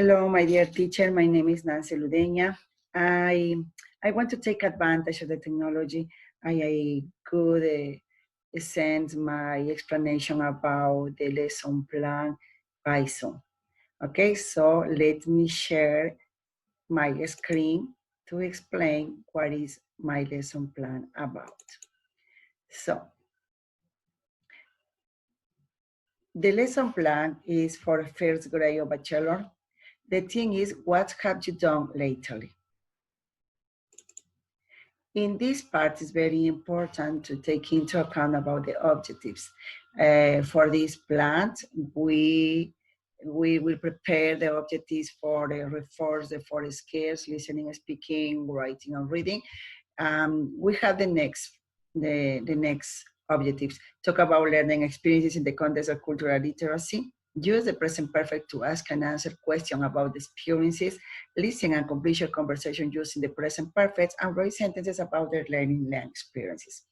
Hello, my dear teacher. My name is Nancy Ludeña. I want to take advantage of the technology. I could send my explanation about the lesson plan by Zoom. Okay, so let me share my screen to explain what is my lesson plan about. So, the lesson plan is for first grade or bachelor. The thing is, what have you done lately? In this part, it's very important to take into account about the objectives. For this plan, we will prepare the objectives for the reinforce the four skills: listening, speaking, writing, and reading. We have the next objectives. Talk about learning experiences in the context of cultural literacy. Use the present perfect to ask and answer questions about the experiences. Listen and complete your conversation using the present perfect, and write sentences about their learning experiences.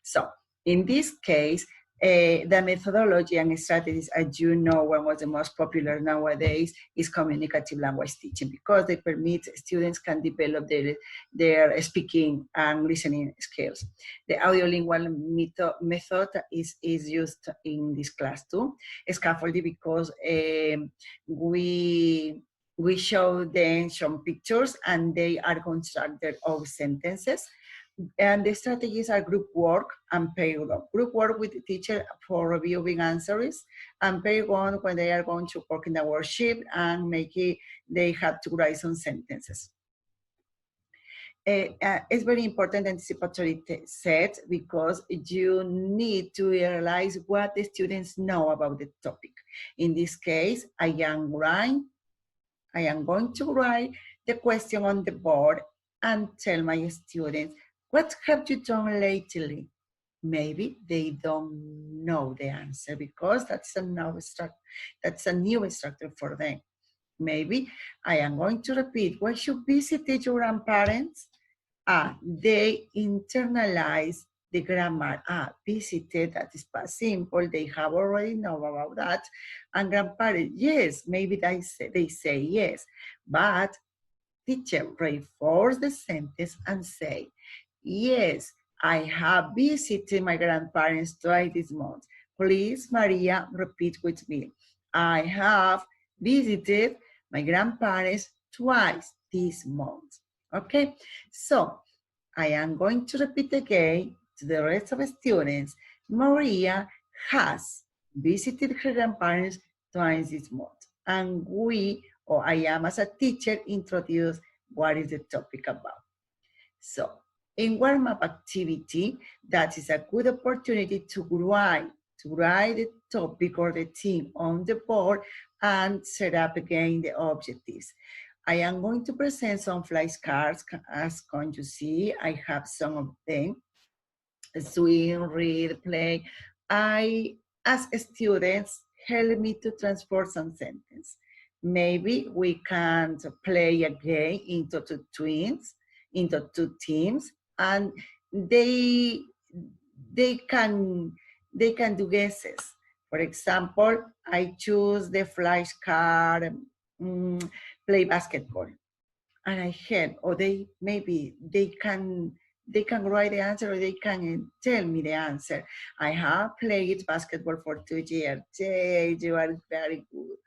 So in this case, the methodology and strategies, as you know, one of the most popular nowadays is communicative language teaching, because they permit students can develop their speaking and listening skills. The audiolingual method is used in this class too. Scaffolding, because we show them some pictures and they are construct their own sentences. And the strategies are group work and pair work. Group work with the teacher for reviewing answers, and pair work when they are going to work in the worksheet and they have to write some sentences. It's very important anticipatory set, because you need to realize what the students know about the topic. In this case, I am going to write the question on the board and tell my students, what have you done lately? Maybe they don't know the answer, because that's a new instructor for them. Maybe I am going to repeat, when you visited your grandparents, they internalize the grammar. Visited, that is past simple, they have already know about that. And grandparents, yes, maybe they say yes, but teacher reinforce the sentence and say, yes, I have visited my grandparents twice this month. Please, Maria, repeat with me. I have visited my grandparents twice this month. Okay, so I am going to repeat again to the rest of the students. Maria has visited her grandparents twice this month. And I am as a teacher, introduce what is the topic about. So in warm-up activity, that is a good opportunity to write the topic or the theme on the board and set up again the objectives. I am going to present some flashcards, as can you see. I have some of them. Swim, read, play. I ask students, help me to transform some sentence. Maybe we can play a game into two teams, and they can do guesses. For example, I choose the flashcard, play basketball, and I help, or they can write the answer, or they can tell me the answer. I have played basketball for 2 years. Yay, you are very good.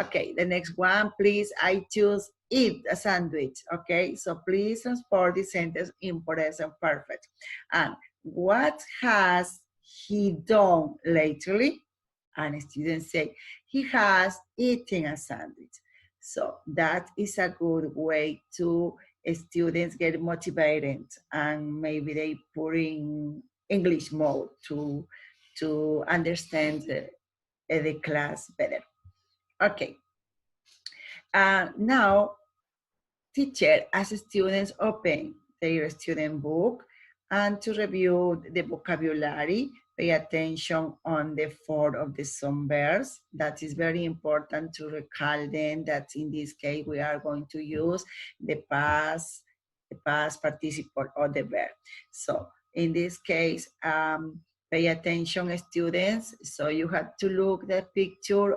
Okay, the next one, please, I choose eat a sandwich. Okay, so please transport the sentence in present perfect. And what has he done lately? And students say, he has eaten a sandwich. So that is a good way to students get motivated, and maybe they put in English mode to understand the class better. Okay. Now, teacher as students open their student book and to review the vocabulary, pay attention on the 4 of the some verbs. That is very important to recall them, that in this case we are going to use the past participle of the verb. So in this case, Pay attention, students. So you have to look the picture.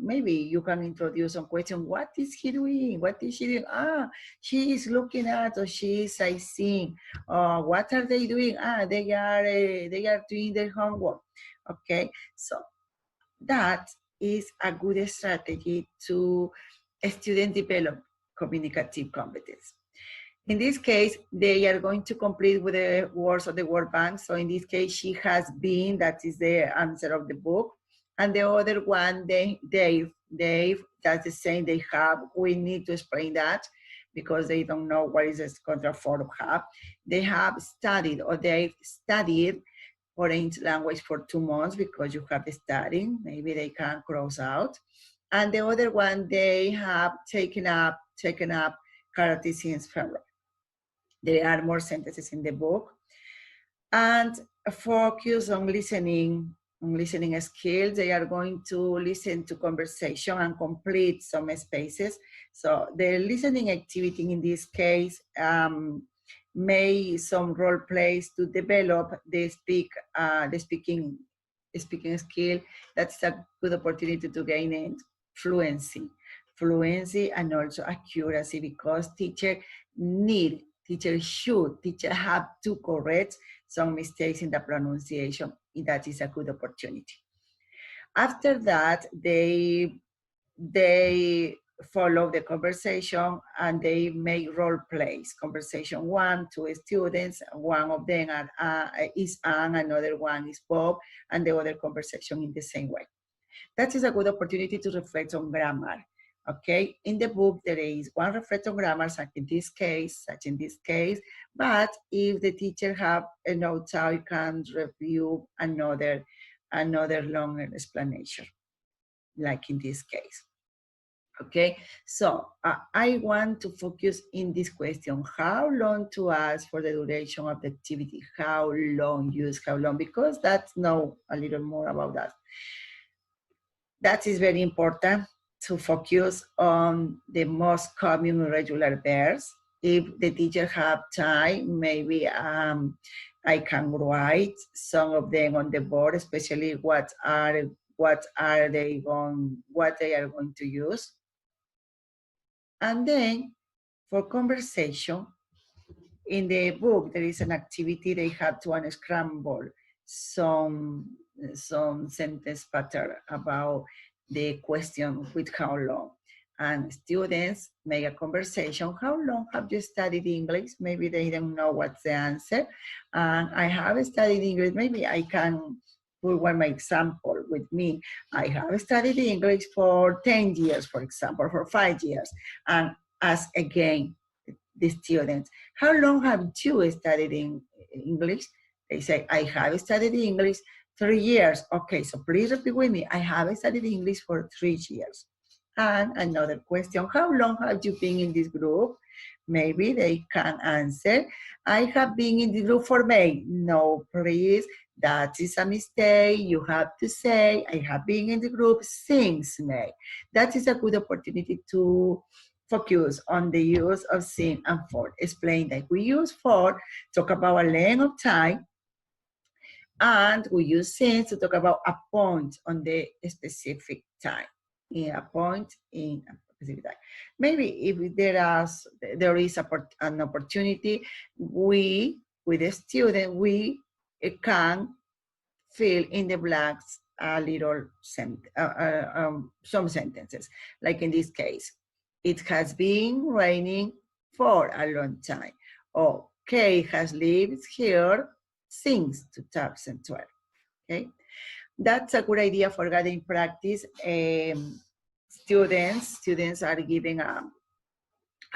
Maybe you can introduce some question. What is he doing? What is she doing? Ah, she is looking at, or she is sightseeing. What are they doing? Ah, they are doing their homework. Okay, so that is a good strategy to student develop communicative competence. In this case, they are going to complete with the words of the word bank. So in this case, she has been, that is the answer of the book. And the other one, Dave, that's the same, they have. We need to explain that because they don't know what is the contract for have. They have studied, or they've studied foreign language for 2 months because you have the studying. Maybe they can cross out. And the other one, they have taken up karate since February. There are more sentences in the book. And focus on listening skills. They are going to listen to conversation and complete some spaces. So the listening activity in this case may some role plays to develop the speaking skill. That's a good opportunity to gain fluency and also accuracy, because teacher have to correct some mistakes in the pronunciation. That is a good opportunity. After that, they follow the conversation and they make role plays. Conversation 1, 2 students, one of them is Anne, another one is Bob, and the other conversation in the same way. That is a good opportunity to reflect on grammar. Okay, in the book there is one reflect on grammar, such in this case, but if the teacher have a note out, you can review another longer explanation, like in this case. Okay, so I want to focus in this question: how long to ask for the duration of the activity? How long, because that's know a little more about that. That is very important to focus on the most common irregular verbs. If the teacher have time, maybe I can write some of them on the board, especially what they are going to use. And then for conversation, in the book there is an activity they have to unscramble some sentence pattern about the question with how long. And students make a conversation. How long have you studied English? Maybe they don't know what's the answer. And I have studied English. Maybe I can put one example with me. I have studied English for 10 years, for example, for 5 years. And ask again the students, how long have you studied in English? They say, I have studied English 3 years. Okay, so please repeat with me. I have studied English for 3 years. And another question, how long have you been in this group? Maybe they can answer, I have been in the group for May. No, please, that is a mistake. You have to say, I have been in the group since May. That is a good opportunity to focus on the use of since and for. Explain that we use for, talk about a length of time, and we use since to talk about a point on the specific time. In a point in a specific time. Maybe if there is an opportunity, we, with the student, we can fill in the blanks a little some sentences. Like in this case, it has been raining for a long time. Or Kate has lived here since 2012. Okay, that's a good idea for getting practice. Students are given a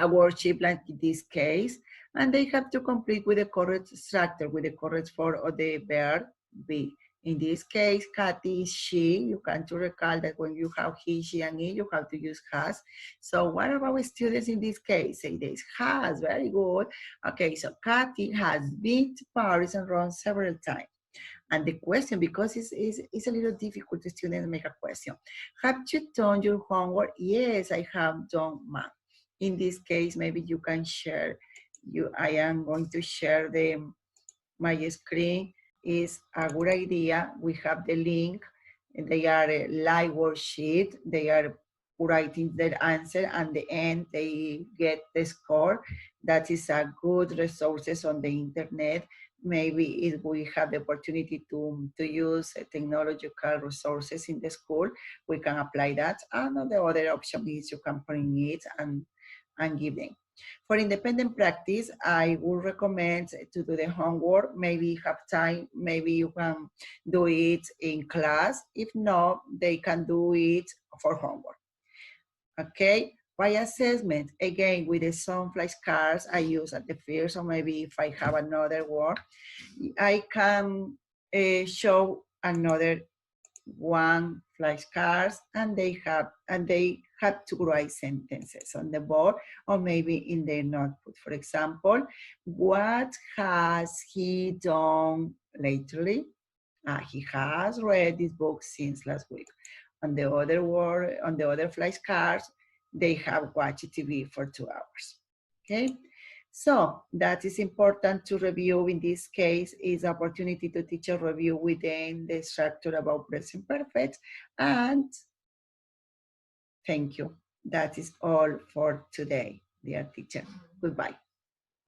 worksheet like in this case, and they have to complete with the correct structure, with the correct form of the verb be. In this case, Kathy is she. You can to recall that when you have he, she, and it, you have to use has. So what about students in this case? Say this, has, very good. Okay, so Kathy has been to Paris and Rome several times. And the question, because it's a little difficult to students make a question. Have you done your homework? Yes, I have done mine. In this case, maybe you can share, I am going to share my screen. is a good idea. We have the link. They are a live worksheet. They are writing their answer, and the end they get the score. That is a good resources on the internet. Maybe if we have the opportunity to use technological resources in the school, we can apply that. And the other option is you can print it and give them. For independent practice, I would recommend to do the homework. Maybe have time, maybe you can do it in class. If not, they can do it for homework. Okay, by assessment, again, with the some flashcards I use at the first, or maybe if I have another word, I can show another one flashcards, and they have to write sentences on the board or maybe in their notebook. For example, what has he done lately? He has read this book since last week. On the other word, on the other flashcards, they have watched TV for 2 hours. Okay. So that is important to review. In this case, is opportunity to teach a review within the structure about present perfect. And thank you. That is all for today, dear teacher. Goodbye.